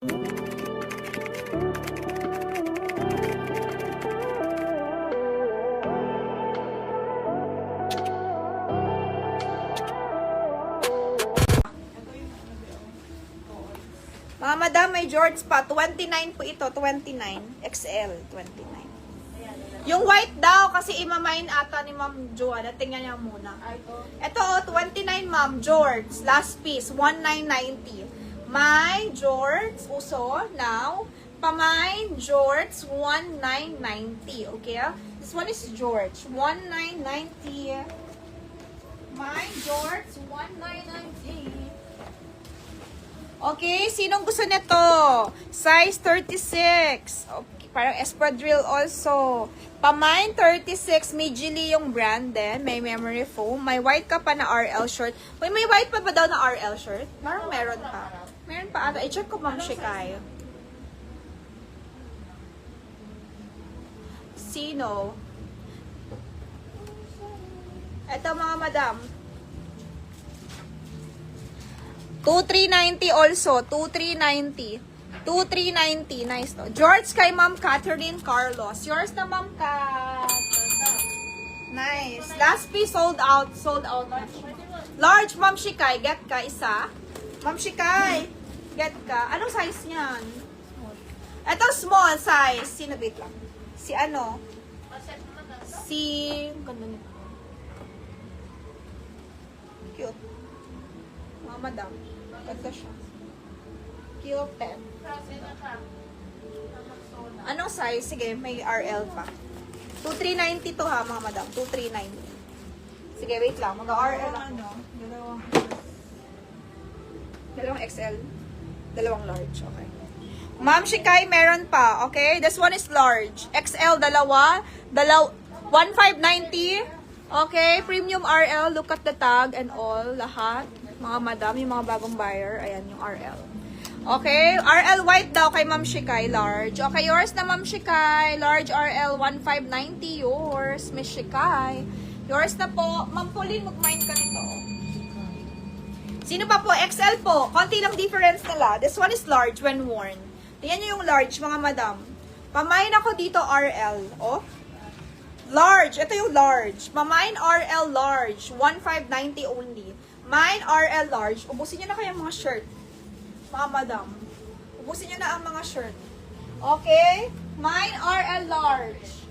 Mga madam, may George pa. 29 po ito. 29. XL. 29. Yung white daw, kasi imamain ata ni Ma'am Joanna. Tingnan niya muna. Ito, 29 Ma'am George. Last piece. 1990. My George. Uso. Now. Pamain George. 1990. Okay? This one is George. 1990. My George. 1990. Okay, sinong gusto nito? Size 36. Okay, parang espadrille also. Pamine 36, may Gili yung brand din. May memory foam. May white ka pa na RL shirt. May white pa ba daw na RL shirt? Parang meron pa. Meron pa ata. I-check ko Ma'am Shikay. Sino? Ito mga madam. 2390 also. 2390. 2390. Nice to. George kay Ma'am Catherine Carlos. Yours na Ma'am Kat. Nice. Last piece sold out. Sold out. Large Ma'am Shikay. Get ka isa. Ma'am Shikay. Get ka. Anong size niyan? Ito small size. Sino wait lang? Si ano? Si... Ganda nito. Cute. Mga madam. Ganda siya. Cute pen. Anong size? Sige, may RL pa. 2390 to ha, mga madam. 2390. Sige, wait lang. Mag-RL ano? Dalawang XL. Dalawang large. Okay. Ma'am Shikay, meron pa. Okay? This one is large. XL, dalawa. 1590. Okay? Premium RL. Look at the tag and all. Lahat. Mga madam, yung mga bagong buyer. Ayan, yung RL. Okay? RL white daw kay Ma'am Shikay. Large. Okay, yours na Ma'am Shikay. Large RL 1590. Yours, Miss Shikay. Yours na po. Ma'am Pauline, mag-mind ka nito. Sino pa po? XL po. Konti lang difference nila. This one is large when worn. Tingnan nyo yung large, mga madam. Pamain ako dito RL. Oh. Large. Ito yung large. Pamain RL large. 1590 only. Mine RL large. Ubusin nyo na kaya mga shirt. Mga madam. Ubusin nyo na ang mga shirt. Okay? Mine RL large.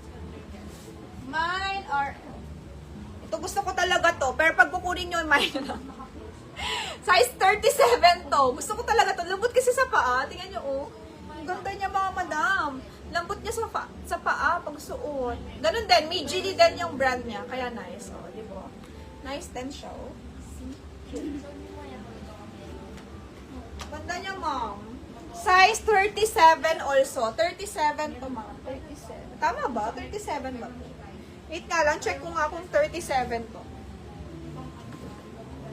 Mine RL. Ito gusto ko talaga to. Pero pag kukunin nyo, mine na. Size 37 to. Gusto ko talaga to. Lambot kasi sa paa. Tingnan nyo, oh. Ang ganda niya, mga madam. Lambot niya sa paa pag suot. Ganun din. May Gili din yung brand niya. Kaya nice. Oh, di ba? Nice din siya, oh. Ganda niya, ma'am. Size 37 also. 37 to, ma'am. 37. Tama ba? 37 ba? Wait nga lang. Check ko nga kung 37 to.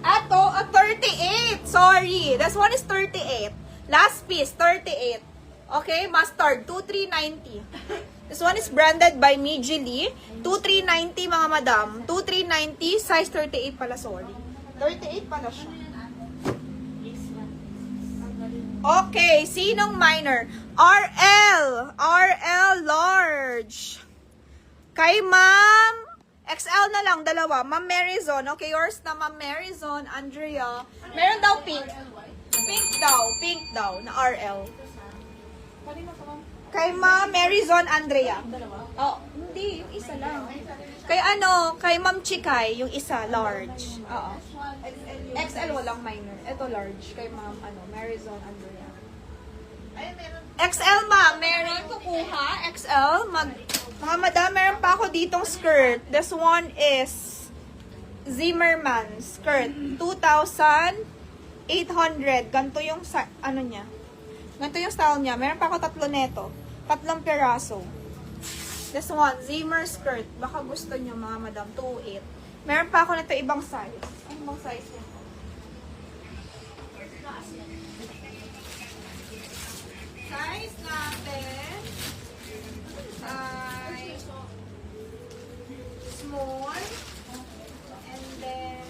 Ato, 38. Sorry. This one is 38. Last piece, 38. Okay, mustard, 2390. This one is branded by Mijili. 2390, mga madam. 2390, size 38 pala, sorry. 38 pala siya. Okay, sinong minor? RL. RL large. Kay Ma'am XL na lang, dalawa. Ma'am Marizon. Okay, yours na Ma'am Marizon. Andrea. Meron daw pink. Pink daw. Pink daw na RL. Kay Ma'am Marizon Andrea. Oh, hindi. Yung isa lang. Kay ano, kay Ma'am Chikay, yung isa, large. Oo. XL walang minor. Ito large. Kay Ma'am Marizon Andrea. XL ma'am, meron kukuha. XL, mga madam, meron pa ako ditong skirt. This one is Zimmerman skirt. 2,800. Ganito yung, ano niya. Ganito yung style niya. Meron pa ako tatlo neto. Tatlong piraso. This one, Zimmer skirt. Baka gusto niyo mga madam, 2,800. Meron pa ako nito ibang size. Ano bang size niya? Size natin ay small and then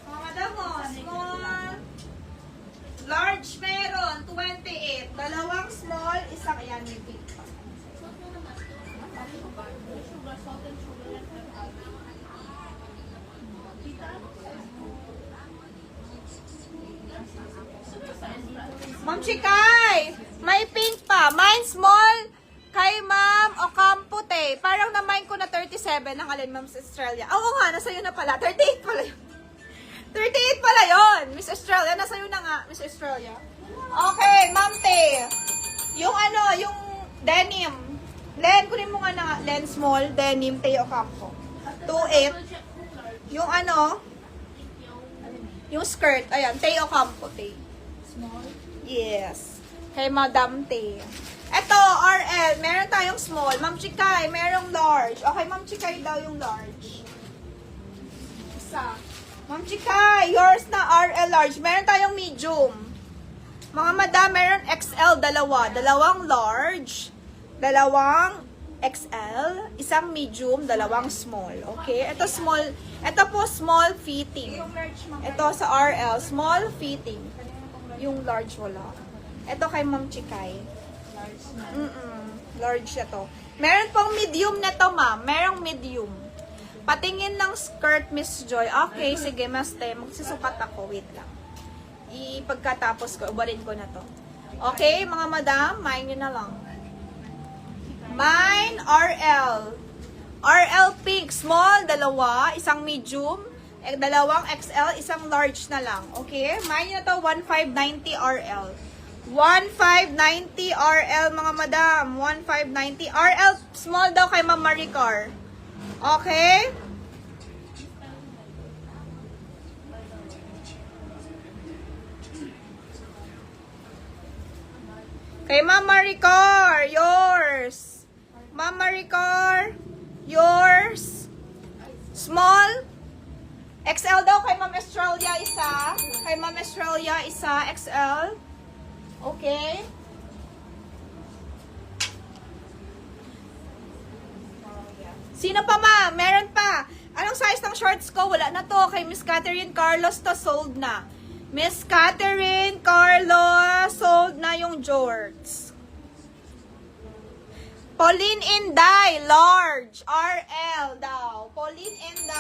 mga madam, small large meron Ma'am Chikay, may pink pa. Mine small kay Ma'am Ocampo te. Parang na-mine ko na 37 ng alin, Ma'am Australia. Oo nga, nasa iyo na pala. 38 pala yun. 38 pala yun, Miss Australia. Nasa iyo na nga, Miss Australia. Okay, Ma'am Te. Yung ano, yung denim. Len, kunin mo nga na nga. Len small, denim, Te Ocampo. 28. Yung ano, yung skirt. Ayan, Te Ocampo, Te. Yes. Kay Madam T. Ito, RL. Meron tayong small. Ma'am Chikay, merong large. Okay, Ma'am Chikay daw yung large. Isa. Ma'am Chikay, yours na RL large. Meron tayong medium. Mga madam, meron XL, dalawa. Dalawang large. Dalawang XL. Isang medium, dalawang small. Okay? Ito small. Ito po small fitting. Ito sa RL, small fitting. Yung large wala. Ito kay Ma'am Chikay. Large siya to. Meron pong medium na to, ma'am. Merong medium. Patingin ng skirt, Miss Joy. Okay, sige, Mas Te. Magsisukat ako. Wait lang. Ipagkatapos ko, ubalin ko na to. Okay, mga madam, mine nyo na lang. Mine, RL. RL pink. Small, dalawa. Isang medium. Dalawang XL, isang large na lang. Okay? Mine na to, 1590 RL. 1590 RL, mga madam. 1590 RL, small daw kay Ma'am Maricar. Okay? Kay Ma'am Maricar, yours. Ma'am Maricar, yours. Small. XL daw kay Ma'am Australia isa. Kay Ma'am Australia isa, XL. Okay. Sino pa, ma'am? Meron pa. Anong size ng shorts ko? Wala na to. Kay Miss Catherine Carlos to, sold na. Miss Catherine Carlos, sold na yung shorts. Pauline Inday, large. RL daw. Pauline Inday.